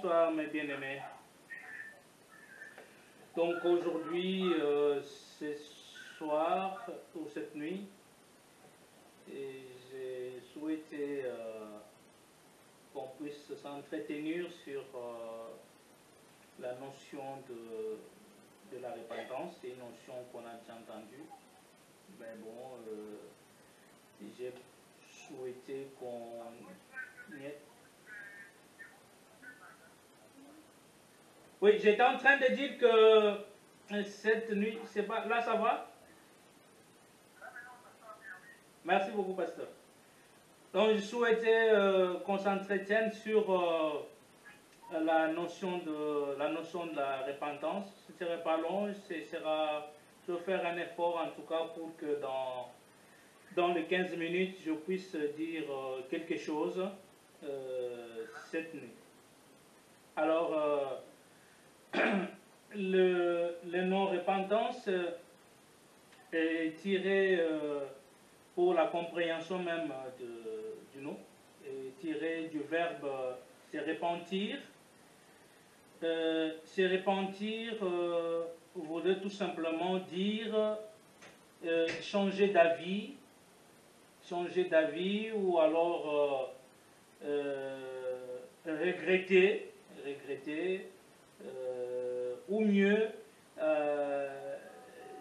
Bonsoir mes bien-aimés. Donc aujourd'hui, ce soir ou cette nuit, et j'ai souhaité qu'on puisse s'entretenir sur la notion de la repentance. C'est une notion qu'on a déjà entendue. Mais bon, j'ai souhaité qu'on y ait... Oui, j'étais en train de dire que cette nuit, c'est pas... Là, ça va? Merci beaucoup, pasteur. Donc, je souhaitais qu'on s'entretienne sur la notion de la repentance. Ce ne serait pas long, je vais faire un effort, en tout cas, pour que dans les 15 minutes, je puisse dire quelque chose cette nuit. Alors, le nom repentance est tiré pour la compréhension même du nom, est tiré du verbe se repentir. Se repentir voudrait tout simplement dire changer d'avis ou alors regretter, ou mieux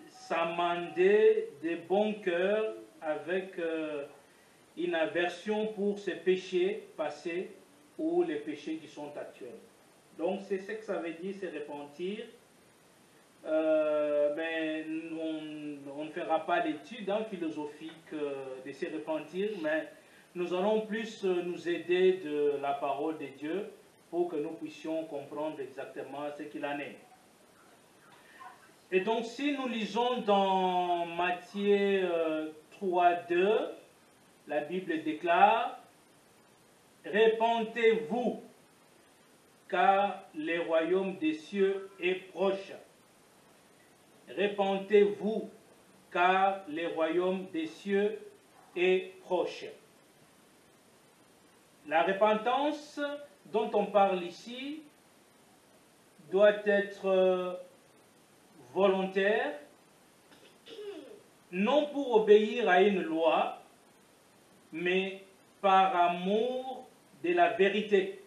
s'amender de bon cœur avec une aversion pour ses péchés passés ou les péchés qui sont actuels. Donc c'est ce que ça veut dire, se repentir. Mais on ne fera pas l'étude philosophique de se repentir, mais nous allons plus nous aider de la parole de Dieu pour que nous puissions comprendre exactement ce qu'il en est. Et donc si nous lisons dans Matthieu 3:2, la Bible déclare « Repentez-vous, car le royaume des cieux est proche. » Repentez-vous, car le royaume des cieux est proche. La repentance dont on parle ici doit être volontaire, non pour obéir à une loi, mais par amour de la vérité,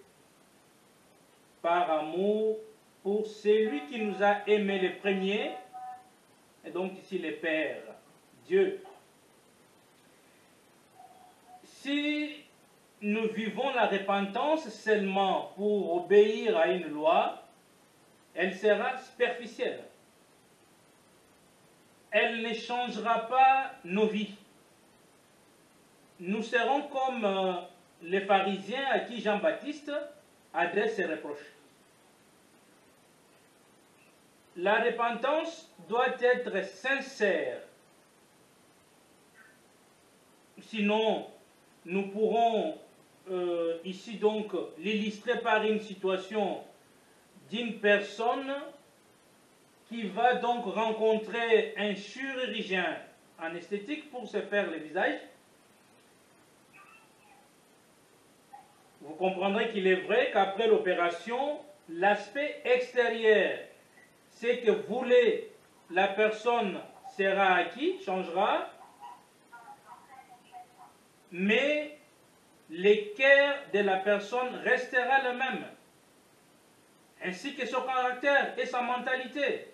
par amour pour celui qui nous a aimés les premiers, et donc ici le Père, Dieu. Si nous vivons la repentance seulement pour obéir à une loi, elle sera superficielle. Elle ne changera pas nos vies. Nous serons comme les pharisiens à qui Jean-Baptiste adresse ses reproches. La repentance doit être sincère. Sinon, nous pourrons ici donc l'illustrer par une situation d'une personne qui va donc rencontrer un chirurgien en esthétique pour se faire le visage. Vous comprendrez qu'il est vrai qu'après l'opération, l'aspect extérieur, ce que voulait la personne sera acquis, changera, mais le cœur de la personne restera le même, ainsi que son caractère et sa mentalité.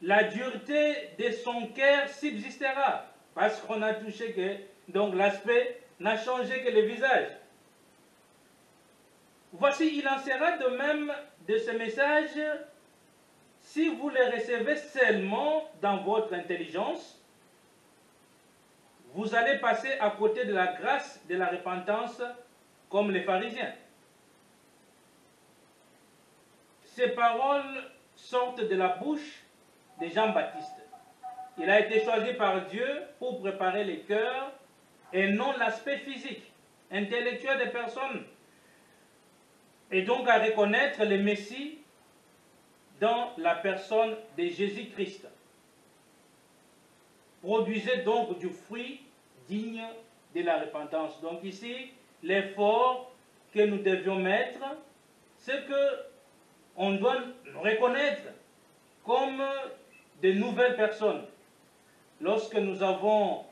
La dureté de son cœur subsistera, parce qu'on a touché que, donc l'aspect n'a changé que le visage. Voici, il en sera de même de ce message si vous le recevez seulement dans votre intelligence. Vous allez passer à côté de la grâce de la repentance comme les pharisiens. Ces paroles sortent de la bouche de Jean-Baptiste. Il a été choisi par Dieu pour préparer les cœurs et non l'aspect physique, intellectuel des personnes, et donc à reconnaître le Messie dans la personne de Jésus-Christ. Produisez donc du fruit digne de la repentance. Donc ici, l'effort que nous devions mettre, c'est que on doit nous reconnaître comme de nouvelles personnes. Lorsque nous avons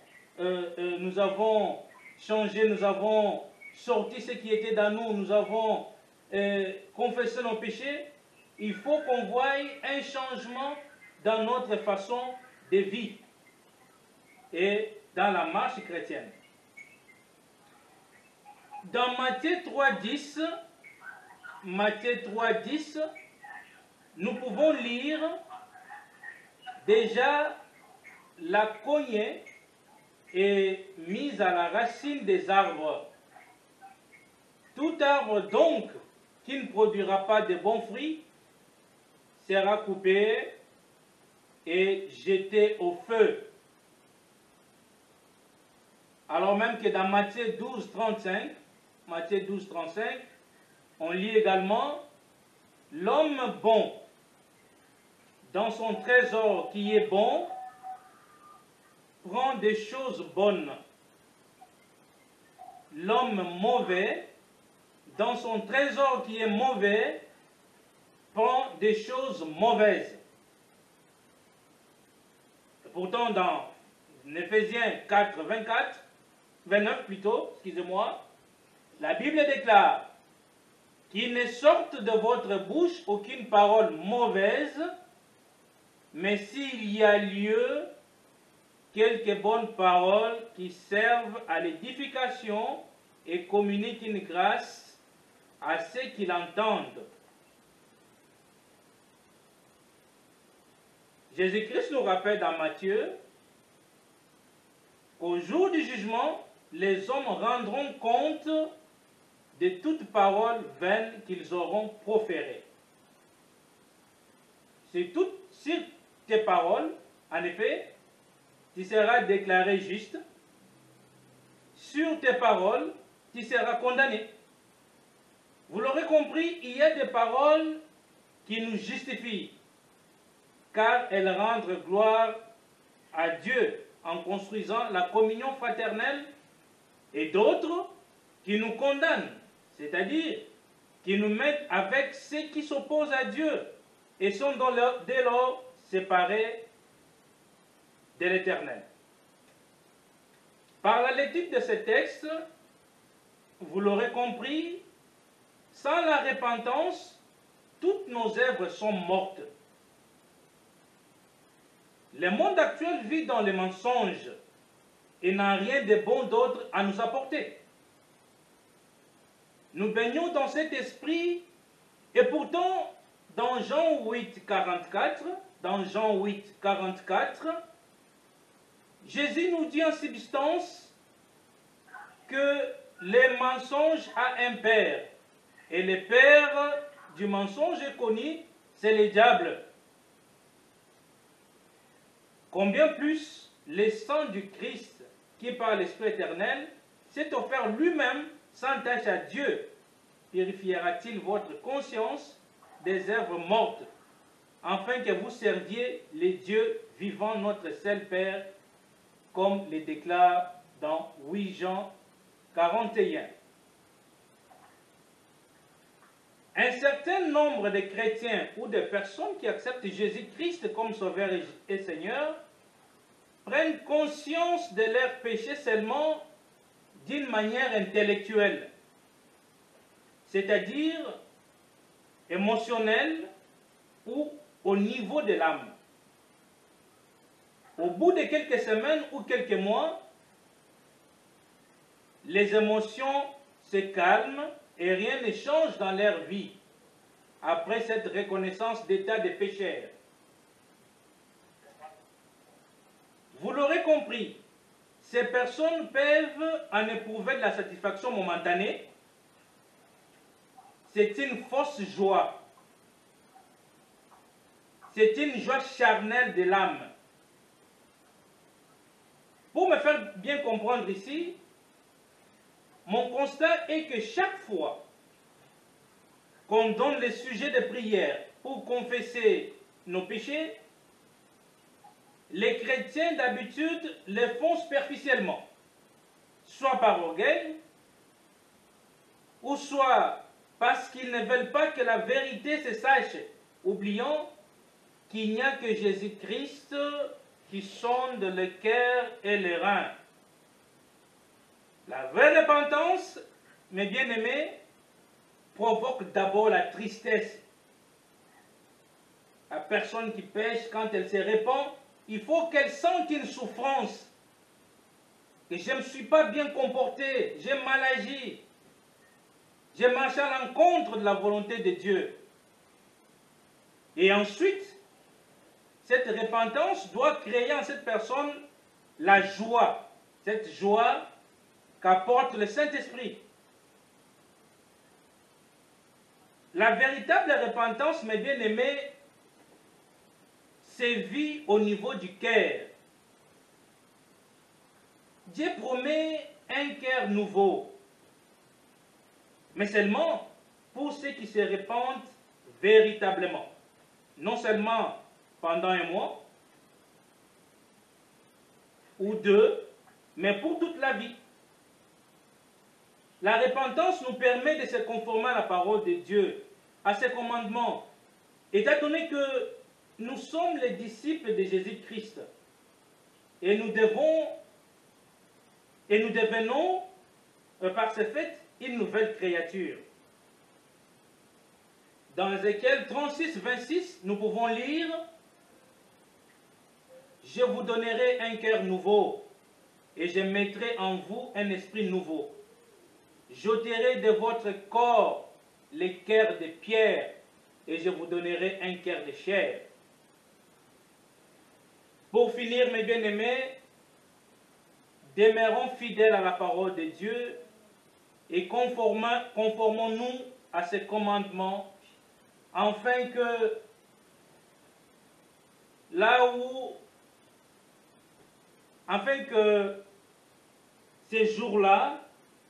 changé, nous avons sorti ce qui était dans nous, nous avons confessé nos péchés, il faut qu'on voie un changement dans notre façon de vivre et dans la marche chrétienne. Dans Matthieu 3,10, nous pouvons lire déjà la cognée est mise à la racine des arbres. Tout arbre donc qui ne produira pas de bons fruits sera coupé et jeté au feu. Alors même que dans Matthieu 12, 35, on lit également « L'homme bon, dans son trésor qui est bon, prend des choses bonnes. L'homme mauvais, dans son trésor qui est mauvais, prend des choses mauvaises. » Et pourtant, dans Éphésiens 4, 29 plutôt, excusez-moi, la Bible déclare qu'il ne sorte de votre bouche aucune parole mauvaise, mais s'il y a lieu, quelques bonnes paroles qui servent à l'édification et communiquent une grâce à ceux qui l'entendent. Jésus-Christ nous rappelle dans Matthieu qu'au jour du jugement, les hommes rendront compte de toute parole vaine qu'ils auront proférée. Sur tes paroles, en effet, tu seras déclaré juste. Sur tes paroles, tu seras condamné. Vous l'aurez compris, il y a des paroles qui nous justifient, car elles rendent gloire à Dieu en construisant la communion fraternelle, et d'autres qui nous condamnent, c'est-à-dire qui nous mettent avec ceux qui s'opposent à Dieu et sont dès lors séparés de l'Éternel. Par la lecture de ce texte, vous l'aurez compris, sans la repentance, toutes nos œuvres sont mortes. Le monde actuel vit dans les mensonges et n'a rien de bon d'autre à nous apporter. Nous baignons dans cet esprit et pourtant, dans Jean 8, 44, Jésus nous dit en substance que le mensonge a un père. Et le père du mensonge est connu, c'est le diable. Combien plus le sang du Christ, qui par l'Esprit éternel s'est offert lui-même sans tâche à Dieu, purifiera-t-il votre conscience des œuvres mortes, afin que vous serviez les dieux vivants, notre seul Père, comme le déclare dans 8 Jean 41. Un certain nombre de chrétiens ou de personnes qui acceptent Jésus-Christ comme Sauveur et Seigneur prennent conscience de leurs péchés seulement d'une manière intellectuelle, c'est-à-dire émotionnelle ou au niveau de l'âme. Au bout de quelques semaines ou quelques mois, les émotions se calment et rien ne change dans leur vie après cette reconnaissance d'état de pécheur. Vous l'aurez compris, ces personnes peuvent en éprouver de la satisfaction momentanée. C'est une fausse joie. C'est une joie charnelle de l'âme. Pour me faire bien comprendre ici, mon constat est que chaque fois qu'on donne les sujets de prière pour confesser nos péchés, les chrétiens d'habitude les font superficiellement, soit par orgueil, ou soit parce qu'ils ne veulent pas que la vérité se sache, oubliant qu'il n'y a que Jésus-Christ qui sonde le cœur et les reins. La vraie repentance, mes bien-aimés, provoque d'abord la tristesse. La personne qui pêche, quand elle se répand, il faut qu'elle sente une souffrance. Que je ne me suis pas bien comporté, j'ai mal agi. J'ai marché à l'encontre de la volonté de Dieu. Et ensuite, cette repentance doit créer en cette personne la joie. Cette joie qu'apporte le Saint-Esprit. La véritable repentance, mes bien-aimés, sévit au niveau du cœur. Dieu promet un cœur nouveau, mais seulement pour ceux qui se répandent véritablement. Non seulement pendant un mois ou deux, mais pour toute la vie. La repentance nous permet de se conformer à la parole de Dieu, à ses commandements, étant donné que nous sommes les disciples de Jésus-Christ et nous devenons par ce fait une nouvelle créature. Dans Ézéchiel 36, 26, nous pouvons lire « Je vous donnerai un cœur nouveau et je mettrai en vous un esprit nouveau. J'ôterai de votre corps les cœurs de pierre et je vous donnerai un cœur de chair. » Pour finir, mes bien-aimés, demeurons fidèles à la parole de Dieu et conformons-nous à ses commandements, afin que ces jours-là,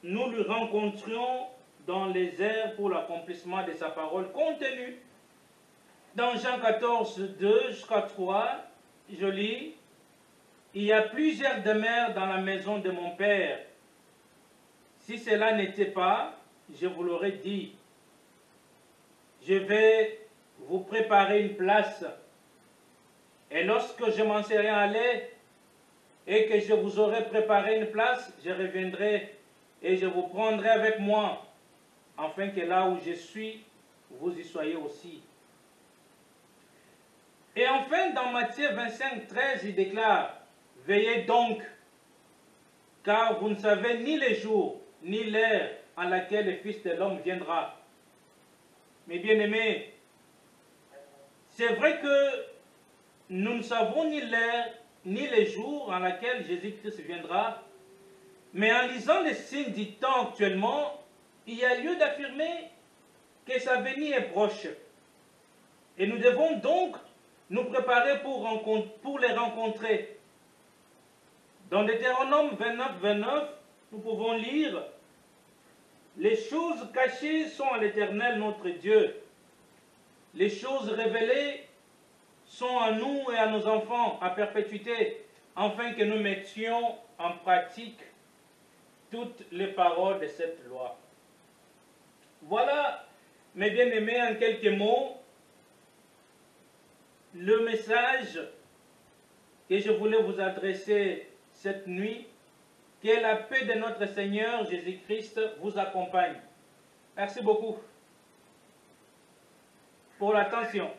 nous le rencontrions dans les airs pour l'accomplissement de sa parole contenue. Dans Jean 14, 2 jusqu'à 3, je lis, « Il y a plusieurs demeures dans la maison de mon Père. Si cela n'était pas, je vous l'aurais dit. Je vais vous préparer une place. Et lorsque je m'en serai allé et que je vous aurai préparé une place, je reviendrai et je vous prendrai avec moi, afin que là où je suis, vous y soyez aussi. » Et enfin, dans Matthieu 25, 13, il déclare, « Veillez donc, car vous ne savez ni le jour, ni l'heure à laquelle le Fils de l'homme viendra. » Mes bien-aimés, c'est vrai que nous ne savons ni l'heure, ni le jour à laquelle Jésus-Christ viendra, mais en lisant les signes du temps actuellement, il y a lieu d'affirmer que sa venue est proche. Et nous devons donc nous préparer pour les rencontrer. Dans Deutéronome 29, 29, nous pouvons lire « Les choses cachées sont à l'Éternel notre Dieu. Les choses révélées sont à nous et à nos enfants à perpétuité, afin que nous mettions en pratique toutes les paroles de cette loi. » Voilà, mes bien-aimés, en quelques mots, le message que je voulais vous adresser cette nuit. Que la paix de notre Seigneur Jésus-Christ vous accompagne. Merci beaucoup pour l'attention.